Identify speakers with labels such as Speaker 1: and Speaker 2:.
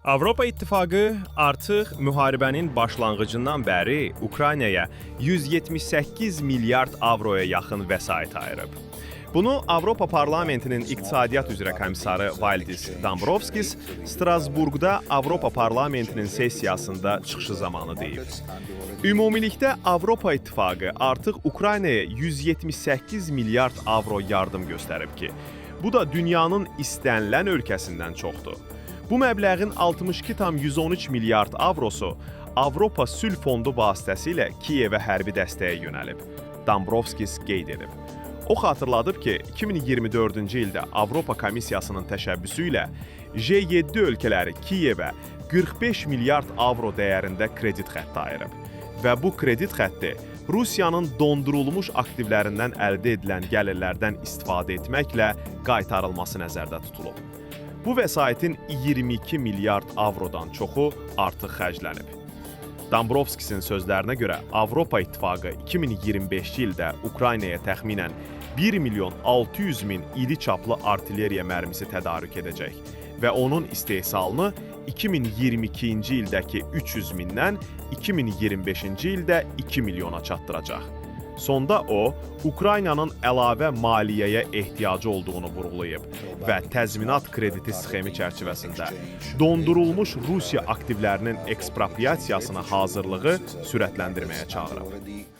Speaker 1: Avropa İttifaqı artıq müharibənin başlanğıcından bəri Ukraynaya 178 milyard avroya yaxın vəsait ayırıb. Bunu Avropa Parlamentinin İqtisadiyyat üzrə komissarı Valdis Dombrovskis Strasburqda Avropa Parlamentinin sessiyasında çıxışı zamanı deyib. Ümumilikdə Avropa İttifaqı artıq Ukraynaya 178 milyard avro yardım göstərib ki, bu da dünyanın istənilən ölkəsindən çoxdur. Bu məbləğin 62,113 milyard avrosu Avropa Sülh Fondu vasitəsilə Kiyevə hərbi dəstəyə yönəlib. Dombrovskis qeyd edib. O xatırladıb ki, 2024-cü ildə Avropa Komissiyasının təşəbbüsü ilə J7 ölkələri Kiyevə 45 milyard avro dəyərində kredit xətti ayırıb. Və bu kredit xətti Rusiyanın dondurulmuş aktivlərindən əldə edilən gəlirlərdən istifadə etməklə qaytarılması nəzərdə tutulub. Bu vəsaitin 22 milyard avrodan çoxu artıq xərclənib. Dombrovskisin sözlərinə görə Avropa İttifaqı 2025-ci ildə Ukraynaya təxminən 1 milyon 600 min iri çaplı artilleriya mərmisi tədarük edəcək və onun istehsalını 2022-ci ildəki 300 mindən 2025-ci ildə 2 milyona çatdıracaq. Sonda o, Ukraynanın əlavə maliyyəyə ehtiyacı olduğunu vurğulayıb və təzminat krediti sxemi çərçivəsində dondurulmuş Rusiya aktivlərinin ekspropriasiyasına hazırlığı sürətləndirməyə çağırıb.